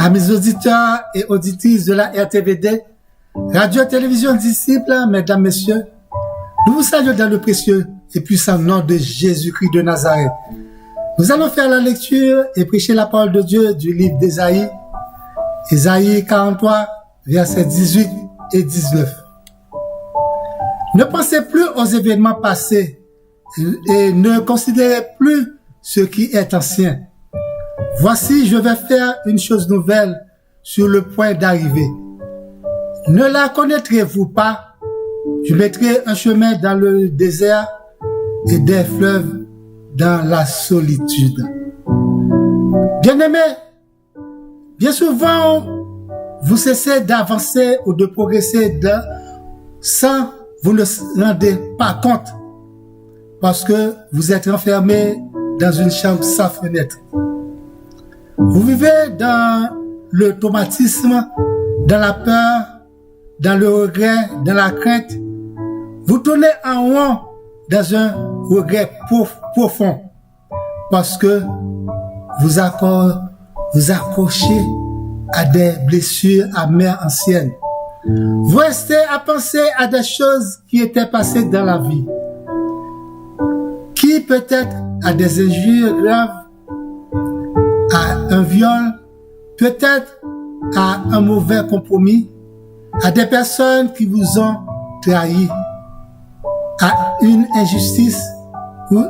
À mes auditeurs et auditrices de la RTVD, Radio-Télévision Disciples, mesdames, messieurs, nous vous saluons dans le précieux et puissant nom de Jésus-Christ de Nazareth. Nous allons faire la lecture et prêcher la parole de Dieu du livre d'Ésaïe, Ésaïe 43, versets 18 et 19. Ne pensez plus aux événements passés et ne considérez plus ce qui est ancien. Voici, je vais faire une chose nouvelle sur le point d'arriver. Ne la connaîtrez-vous pas? Je mettrai un chemin dans le désert et des fleuves dans la solitude. Bien-aimés, bien souvent, vous cessez d'avancer ou de progresser sans vous ne rendez pas compte parce que vous êtes enfermé dans une chambre sans fenêtre. Vous vivez dans le traumatisme, dans la peur, dans le regret, dans la crainte. Vous tournez en rond dans un regret profond parce que vous accrochez à des blessures amères anciennes. Vous restez à penser à des choses qui étaient passées dans la vie, qui peut-être à des injures graves, à un viol, peut-être à un mauvais compromis, à des personnes qui vous ont trahi, à une injustice ou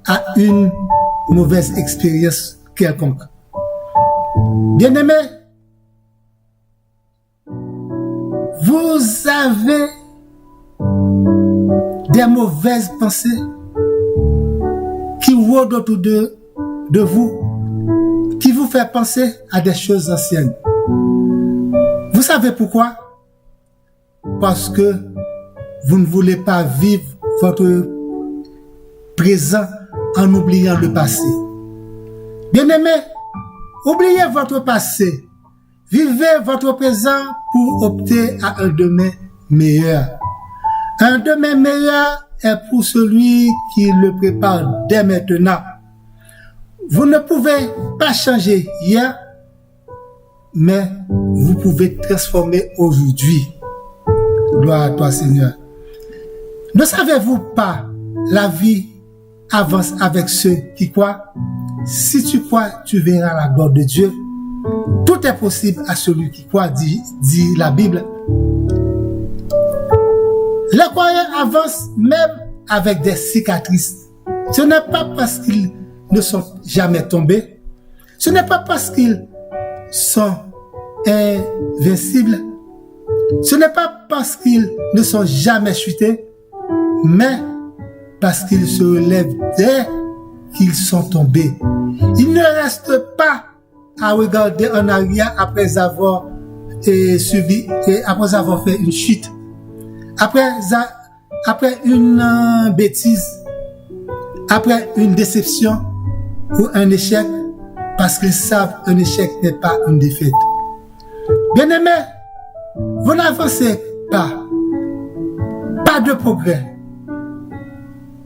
à une mauvaise expérience quelconque. Bien-aimés, vous avez des mauvaises pensées qui rôdent autour de vous, qui vous fait penser à des choses anciennes. Vous savez pourquoi? Parce que vous ne voulez pas vivre votre présent en oubliant le passé. Bien-aimés, oubliez votre passé. Vivez votre présent pour opter à un demain meilleur. Un demain meilleur est pour celui qui le prépare dès maintenant. Vous ne pouvez pas changer hier, mais vous pouvez transformer aujourd'hui. Gloire à toi, Seigneur. Ne savez-vous pas, la vie avance avec ceux qui croient. Si tu crois, tu verras la gloire de Dieu. Tout est possible à celui qui croit, dit la Bible. Les croyants avancent même avec des cicatrices. Ce n'est pas parce qu'ils ne sont jamais tombés. Ce n'est pas parce qu'ils sont invincibles. Ce n'est pas parce qu'ils ne sont jamais chutés, mais parce qu'ils se relèvent dès qu'ils sont tombés. Ils ne restent pas à regarder en arrière après avoir subi et après avoir fait une chute, après une bêtise, après une déception ou un échec, parce qu'ils savent qu'un échec n'est pas une défaite. Bien-aimés, vous n'avancez pas de progrès.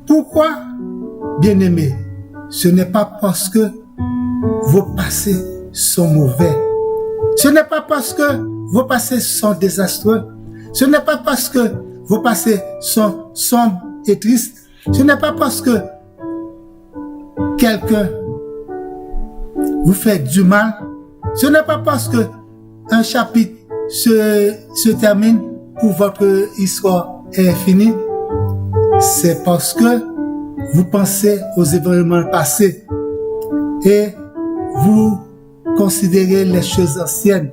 Pourquoi, bien-aimés? Ce n'est pas parce que vos passés sont mauvais. Ce n'est pas parce que vos passés sont désastreux. Ce n'est pas parce que vos passés sont sombres et tristes. Ce n'est pas parce que quelqu'un vous fait du mal. Ce n'est pas parce que un chapitre se termine pour votre histoire est finie. C'est parce que vous pensez aux événements passés et vous considérez les choses anciennes.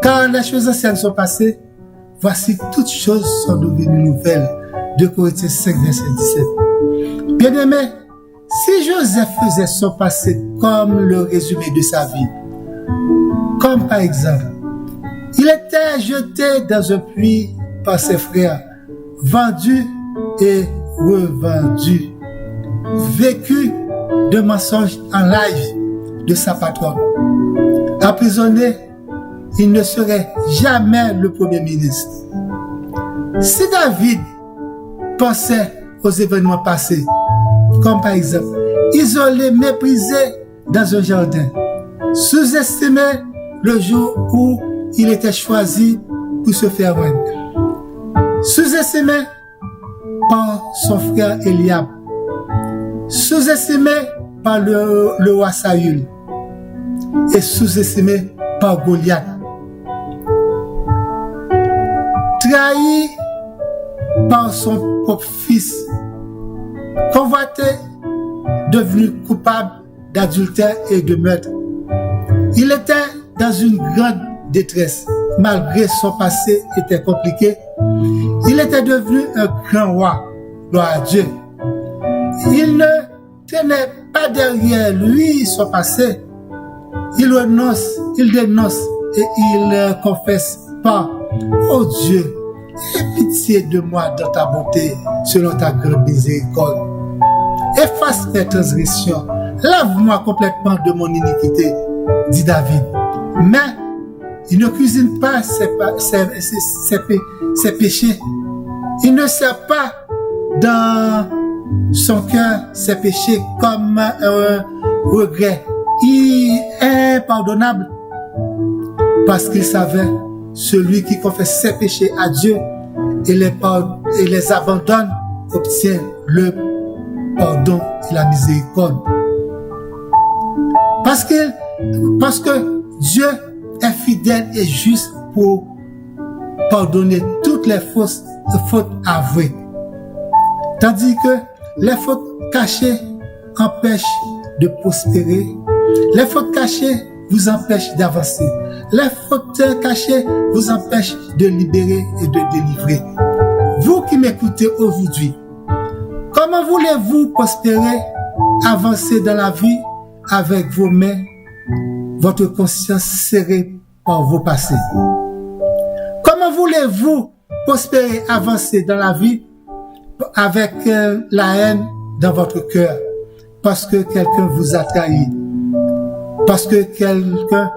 Quand les choses anciennes sont passées, voici toutes choses sont devenues nouvelles. 2 Corinthiens 5, verset 17. Bien-aimés, si Joseph faisait son passé comme le résumé de sa vie, comme par exemple, il était jeté dans un puits par ses frères, vendu et revendu, vécu de mensonges en live de sa patronne. Emprisonné, il ne serait jamais le premier ministre. Si David pensait aux événements passés, comme par exemple, isolé, méprisé dans un jardin, sous-estimé, le jour où il était choisi pour se faire roi. Sous-estimé par son frère Eliab, sous-estimé par le roi Saül et sous-estimé par Goliath. Trahi par son propre fils, convoité, devenu coupable d'adultère et de meurtre. Il était dans une grande détresse, malgré son passé était compliqué. Il était devenu un grand roi, gloire à Dieu. Il ne tenait pas derrière lui son passé. Il renonce, il dénonce et il confesse pas. Oh Dieu, aie pitié de moi dans ta bonté, selon ta grande miséricorde. Efface mes transgressions, lave-moi complètement de mon iniquité, dit David. Mais il ne cuisine pas ses péchés. Il ne sert pas dans son cœur ses péchés comme un regret impardonnable, parce qu'il savait celui qui confesse ses péchés à Dieu et les abandonne obtient le pardon et la miséricorde. Parce que Dieu est fidèle et juste pour pardonner toutes les fautes avouées. Tandis que les fautes cachées empêchent de prospérer. Les fautes cachées vous empêchent d'avancer. Les fautes cachées vous empêchent de libérer et de délivrer. Vous qui m'écoutez aujourd'hui, comment voulez-vous prospérer, avancer dans la vie avec vos mains, votre conscience serrée par vos passés? Comment voulez-vous prospérer, avancer dans la vie avec la haine dans votre cœur, parce que quelqu'un vous a trahi, parce que quelqu'un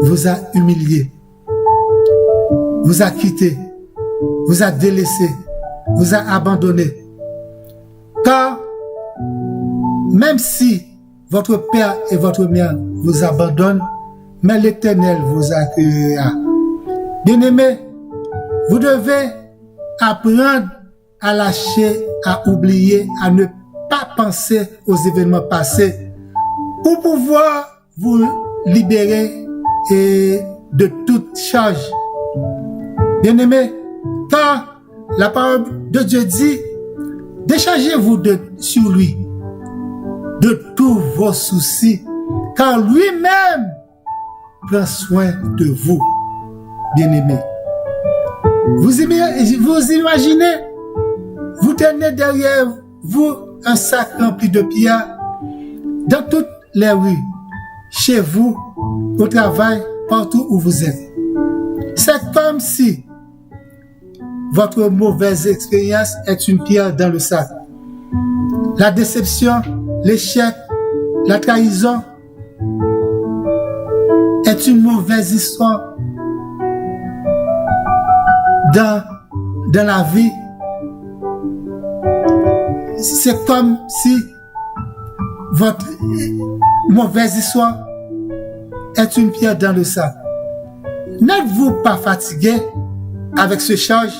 vous a humilié, vous a quitté, vous a délaissé, vous a abandonné? Car même si votre père et votre mère vous abandonnent, mais l'Éternel vous accueillera. Bien-aimés, vous devez apprendre à lâcher, à oublier, à ne pas penser aux événements passés pour pouvoir vous libérer de toute charge. Bien-aimés, car la parole de Dieu dit, déchargez-vous sur lui de tous vos soucis, car lui-même prend soin de vous, bien-aimés. Vous imaginez, vous tenez derrière vous un sac rempli de pierres dans toutes les rues, chez vous, au travail, partout où vous êtes. C'est comme si votre mauvaise expérience est une pierre dans le sac. La déception, l'échec, la trahison est une mauvaise histoire dans la vie. C'est comme si votre mauvaise histoire est une pierre dans le sac. N'êtes-vous pas fatigué avec ce charge?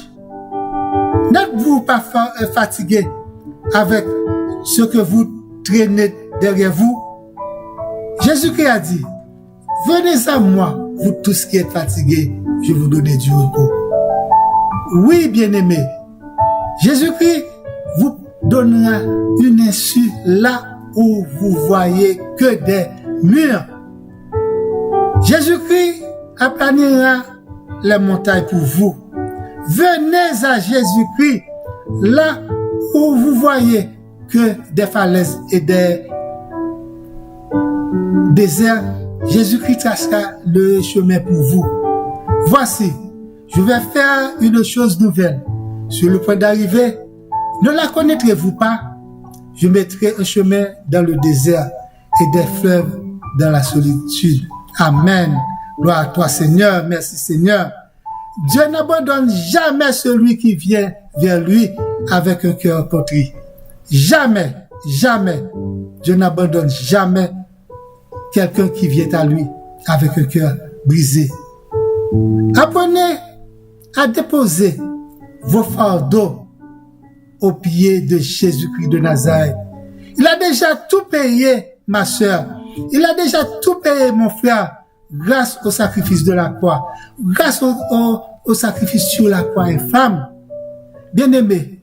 N'êtes-vous pas fatigué avec ce que vous traînez derrière vous? Jésus-Christ a dit, venez à moi, vous tous qui êtes fatigués, je vais vous donner du repos. Oui, bien-aimés, Jésus-Christ vous donnera une issue là où vous voyez que des murs. Jésus-Christ aplanira les montagnes pour vous. Venez à Jésus-Christ là où vous voyez que des falaises et des déserts. Jésus-Christ tracera le chemin pour vous. Voici, je vais faire une chose nouvelle. Sur le point d'arriver, ne la connaîtrez-vous pas? Je mettrai un chemin dans le désert et des fleuves dans la solitude. Amen. Gloire à toi, Seigneur. Merci, Seigneur. Dieu n'abandonne jamais celui qui vient vers lui avec un cœur contrit. Jamais, jamais. Dieu n'abandonne jamais quelqu'un qui vient à lui avec un cœur brisé. Apprenez à déposer vos fardeaux aux pieds de Jésus-Christ de Nazareth. Il a déjà tout payé, ma sœur. Il a déjà tout payé, mon frère, grâce au sacrifice de la croix, grâce au sacrifice sur la croix infâme. Bien-aimés,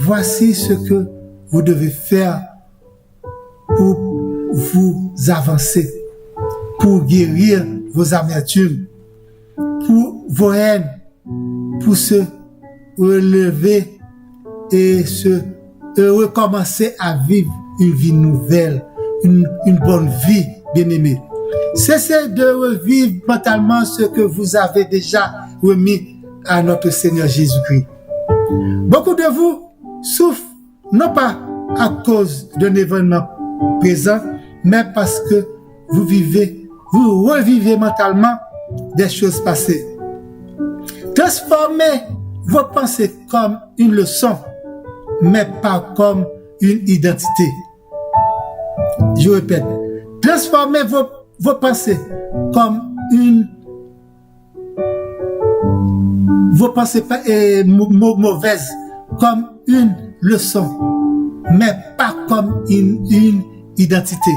voici ce que vous devez faire pour vous avancer, pour guérir vos amertumes, pour vos haines, pour se relever et recommencer à vivre une vie nouvelle, une bonne vie, bien-aimés. Cessez de revivre mentalement ce que vous avez déjà remis à notre Seigneur Jésus-Christ. Beaucoup de vous souffrent, non pas à cause d'un événement présent, mais parce que vous revivez mentalement des choses passées. Transformez vos pensées comme une leçon, mais pas comme une identité. Je répète, transformez vos pensées comme vos pensées mauvaises comme une leçon, mais pas comme une identité.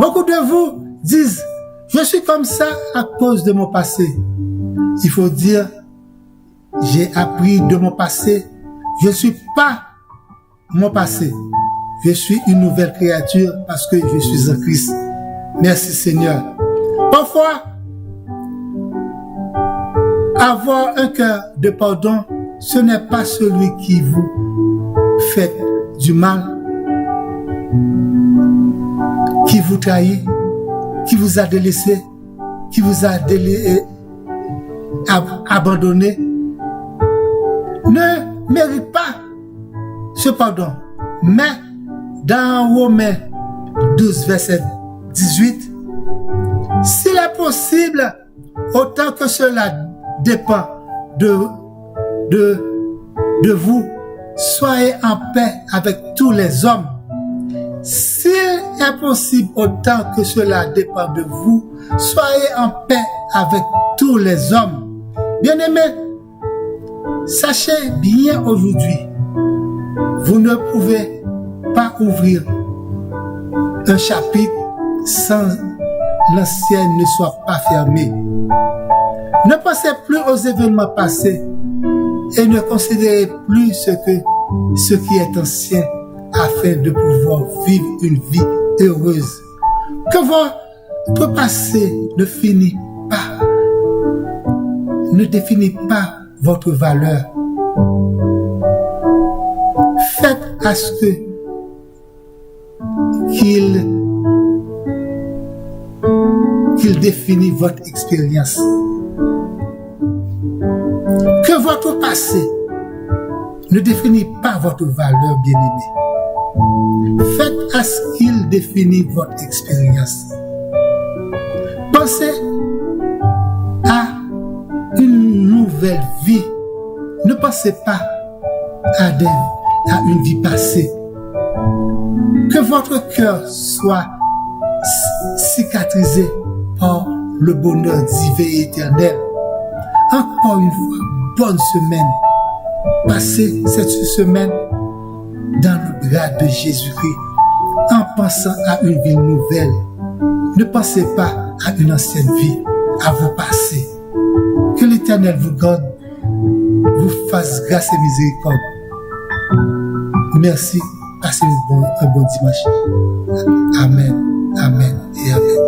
Beaucoup de vous disent, je suis comme ça à cause de mon passé. Il faut dire, j'ai appris de mon passé. Je ne suis pas mon passé. Je suis une nouvelle créature parce que je suis en Christ. Merci Seigneur. Parfois, avoir un cœur de pardon, ce n'est pas celui qui vous fait du mal, qui vous trahit, qui vous a délaissé, qui vous a abandonné, ne mérite pas ce pardon. Mais dans Romains 12, verset 18, s'il est possible, autant que cela dépend de vous, soyez en paix avec tous les hommes. S'il est possible, autant que cela dépend de vous, soyez en paix avec tous les hommes. Bien-aimés, sachez bien aujourd'hui, vous ne pouvez pas ouvrir un chapitre sans l'ancien ne soit pas fermé. Ne pensez plus aux événements passés et ne considérez plus ce qui est ancien afin de pouvoir vivre une vie heureuse. Que votre passé ne définit pas votre valeur. Faites à ce qu'il définit votre expérience. Que votre passé ne définit pas votre valeur, bien-aimé. Faites à ce qu'il définit votre expérience. Pensez à une nouvelle vie. Ne pensez pas à une vie passée. Que votre cœur soit cicatrisé par le bonheur divin et éternel. Encore une fois, bonne semaine. Passez cette semaine dans le bras de Jésus-Christ en pensant à une vie nouvelle. Ne pensez pas à une ancienne vie, à vos passés. Que l'Éternel vous garde, vous fasse grâce et miséricorde. Merci. Passez un bon dimanche. Amen, amen et amen.